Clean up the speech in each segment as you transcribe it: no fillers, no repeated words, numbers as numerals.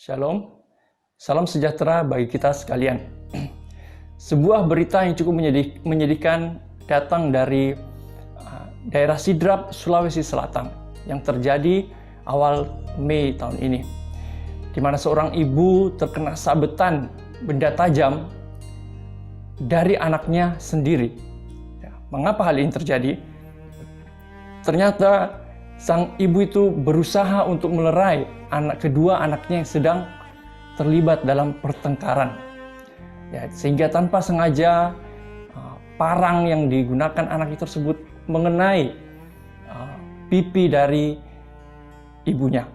Shalom, salam sejahtera bagi kita sekalian. Sebuah berita yang cukup menyedihkan datang dari daerah Sidrap, Sulawesi Selatan yang terjadi awal Mei tahun ini, di mana seorang ibu terkena sabetan benda tajam dari anaknya sendiri. Mengapa hal ini terjadi? Ternyata sang ibu itu berusaha untuk melerai kedua anaknya yang sedang terlibat dalam pertengkaran. Sehingga tanpa sengaja parang yang digunakan anak tersebut mengenai pipi dari ibunya.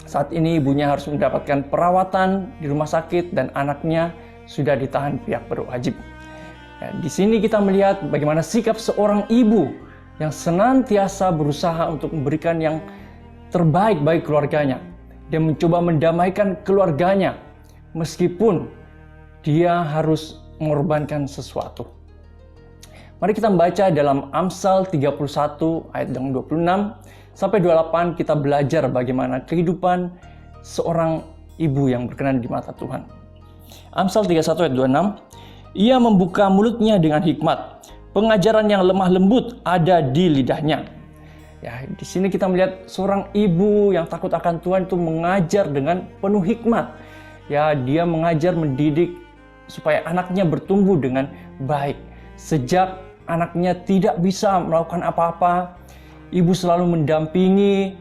Saat ini ibunya harus mendapatkan perawatan di rumah sakit dan anaknya sudah ditahan pihak berwajib. Di sini kita melihat bagaimana sikap seorang ibu yang senantiasa berusaha untuk memberikan yang terbaik bagi keluarganya. Dia mencoba mendamaikan keluarganya meskipun dia harus mengorbankan sesuatu. Mari kita membaca dalam Amsal 31 ayat 26 sampai 28, kita belajar bagaimana kehidupan seorang ibu yang berkenan di mata Tuhan. Amsal 31 ayat 26, ia membuka mulutnya dengan hikmat, pengajaran yang lemah lembut ada di lidahnya. Di sini kita melihat seorang ibu yang takut akan Tuhan itu mengajar dengan penuh hikmat. Dia mengajar, mendidik supaya anaknya bertumbuh dengan baik. Sejak anaknya tidak bisa melakukan apa-apa, ibu selalu mendampingi,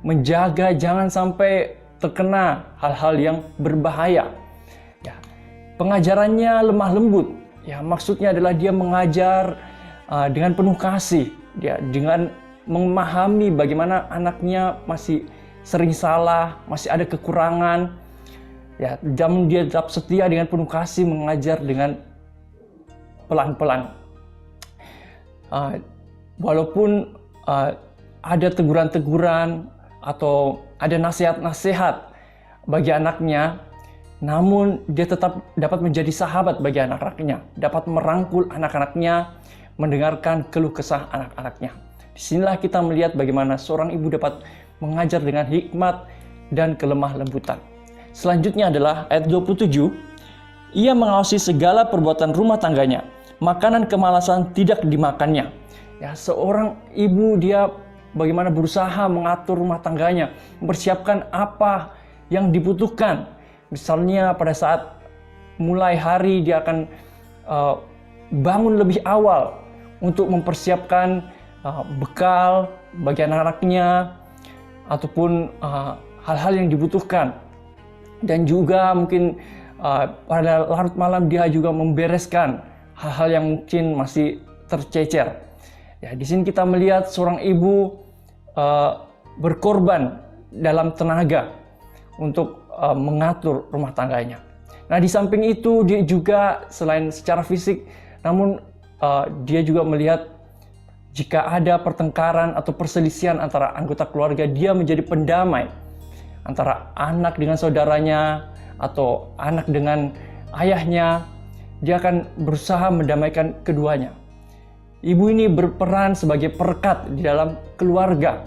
menjaga jangan sampai terkena hal-hal yang berbahaya. Pengajarannya lemah lembut. Maksudnya adalah dia mengajar dengan penuh kasih. Dengan memahami bagaimana anaknya masih sering salah, masih ada kekurangan. Dan dia tetap setia dengan penuh kasih mengajar dengan pelan-pelan. Walaupun ada teguran-teguran atau ada nasihat-nasihat bagi anaknya, namun dia tetap dapat menjadi sahabat bagi anak-anaknya, dapat merangkul anak-anaknya, mendengarkan keluh kesah anak-anaknya. Disinilah kita melihat bagaimana seorang ibu dapat mengajar dengan hikmat dan kelemah lembutan. Selanjutnya adalah ayat 27. Ia mengawasi segala perbuatan rumah tangganya, makanan kemalasan tidak dimakannya. Seorang ibu dia bagaimana berusaha mengatur rumah tangganya, mempersiapkan apa yang dibutuhkan. Misalnya pada saat mulai hari dia akan bangun lebih awal untuk mempersiapkan bekal bagi anak-anaknya ataupun hal-hal yang dibutuhkan. Dan juga mungkin pada larut malam dia juga membereskan hal-hal yang mungkin masih tercecer. Di sini kita melihat seorang ibu berkorban dalam tenaga untuk mengatur rumah tangganya. Di samping itu dia juga selain secara fisik, namun dia juga melihat jika ada pertengkaran atau perselisihan antara anggota keluarga, dia menjadi pendamai antara anak dengan saudaranya atau anak dengan ayahnya. Dia akan berusaha mendamaikan keduanya. Ibu ini berperan sebagai perekat di dalam keluarga,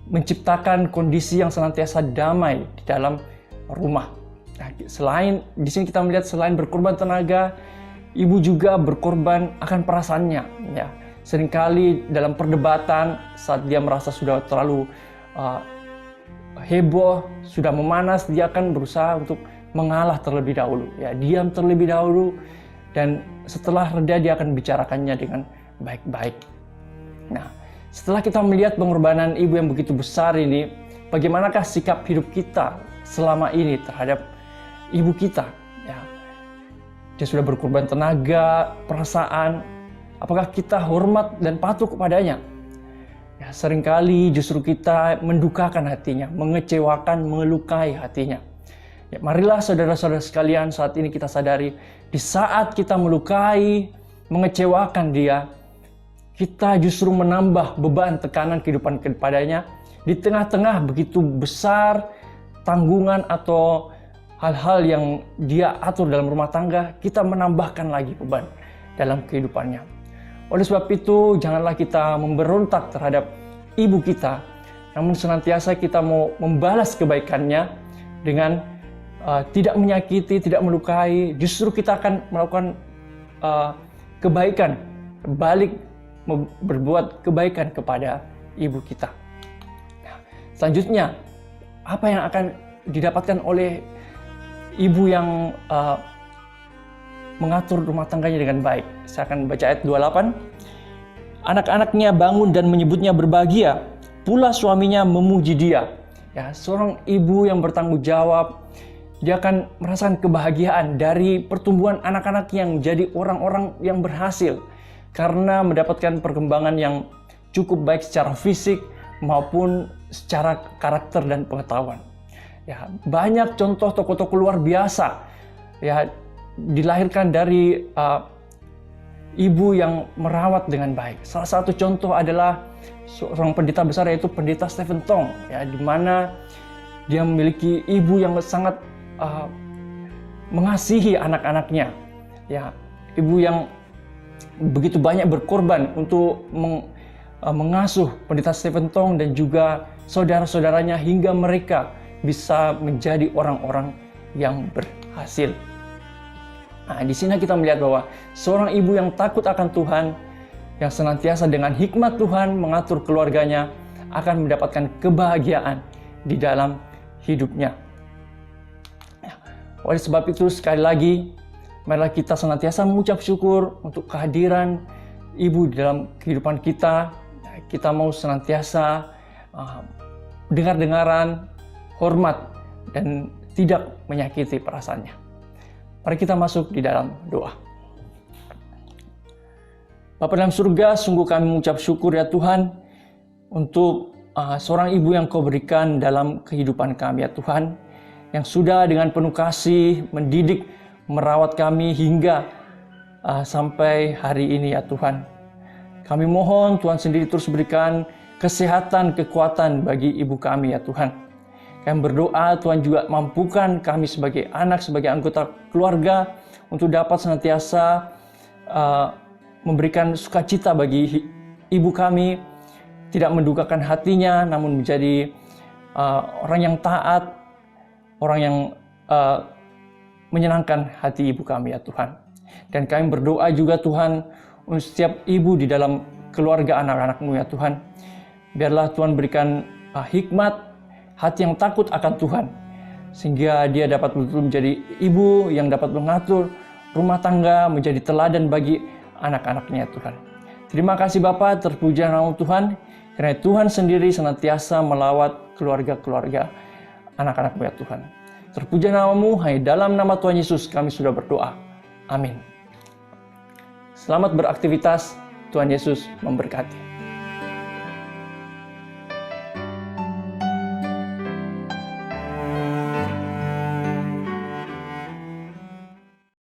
menciptakan kondisi yang senantiasa damai di dalam rumah. Selain di sini kita melihat selain berkorban tenaga, ibu juga berkorban akan perasaannya. Seringkali dalam perdebatan saat dia merasa sudah terlalu heboh, sudah memanas, dia akan berusaha untuk mengalah terlebih dahulu. Diam terlebih dahulu, dan setelah reda dia akan bicarakannya dengan baik-baik. Setelah kita melihat pengorbanan ibu yang begitu besar ini, bagaimanakah sikap hidup kita selama ini terhadap ibu kita? Dia sudah berkorban tenaga, perasaan. Apakah kita hormat dan patuh kepadanya? Seringkali justru kita mendukakan hatinya, mengecewakan, melukai hatinya. Marilah saudara-saudara sekalian, saat ini kita sadari, di saat kita melukai, mengecewakan dia, kita justru menambah beban tekanan kehidupan kepadanya. Di tengah-tengah begitu besar tanggungan atau hal-hal yang dia atur dalam rumah tangga, kita menambahkan lagi beban dalam kehidupannya. Oleh sebab itu, janganlah kita memberontak terhadap ibu kita, namun senantiasa kita mau membalas kebaikannya dengan tidak menyakiti, tidak melukai. Justru kita akan melakukan kebaikan, balik berbuat kebaikan kepada ibu kita. Nah, selanjutnya, apa yang akan didapatkan oleh ibu yang mengatur rumah tangganya dengan baik? Saya akan baca ayat 28. Anak-anaknya bangun dan menyebutnya berbahagia, pula suaminya memuji dia. Ya, seorang ibu yang bertanggung jawab, dia akan merasakan kebahagiaan dari pertumbuhan anak-anak yang jadi orang-orang yang berhasil karena mendapatkan perkembangan yang cukup baik secara fisik maupun secara karakter dan pengetahuan. Ya, banyak contoh tokoh-tokoh luar biasa ya dilahirkan dari ibu yang merawat dengan baik. Salah satu contoh adalah seorang pendeta besar, yaitu pendeta Stephen Tong, ya, di mana dia memiliki ibu yang sangat mengasihi anak-anaknya, ya, ibu yang begitu banyak berkorban untuk mengasuh pendeta Stephen Tong dan juga saudara-saudaranya hingga mereka bisa menjadi orang-orang yang berhasil. Nah, di sini kita melihat bahwa seorang ibu yang takut akan Tuhan, yang senantiasa dengan hikmat Tuhan mengatur keluarganya, akan mendapatkan kebahagiaan di dalam hidupnya. Oleh sebab itu, sekali lagi, marilah kita senantiasa mengucap syukur untuk kehadiran ibu di dalam kehidupan kita. Kita mau senantiasa dengar-dengaran, hormat, dan tidak menyakiti perasaannya. Mari kita masuk di dalam doa. Bapa dalam surga, sungguh kami mengucap syukur ya Tuhan untuk seorang ibu yang Kau berikan dalam kehidupan kami ya Tuhan, yang sudah dengan penuh kasih mendidik, merawat kami hingga sampai hari ini ya Tuhan. Kami mohon Tuhan sendiri terus berikan kesehatan, kekuatan bagi ibu kami ya Tuhan. Kami berdoa Tuhan juga mampukan kami sebagai anak, sebagai anggota keluarga untuk dapat senantiasa memberikan sukacita bagi ibu kami, tidak mendukakan hatinya, namun menjadi orang yang taat, orang yang menyenangkan hati ibu kami ya Tuhan. Dan kami berdoa juga Tuhan untuk setiap ibu di dalam keluarga anak-anak-Mu ya Tuhan. Biarlah Tuhan berikan hikmat, hati yang takut akan Tuhan, sehingga dia dapat betul menjadi ibu yang dapat mengatur rumah tangga, menjadi teladan bagi anak-anaknya Tuhan. Terima kasih Bapa, terpuja nama Tuhan, karena Tuhan sendiri senantiasa melawat keluarga-keluarga anak-anak-Mu ya Tuhan. Terpuja nama-Mu, hai dalam nama Tuhan Yesus kami sudah berdoa. Amin. Selamat beraktivitas, Tuhan Yesus memberkati.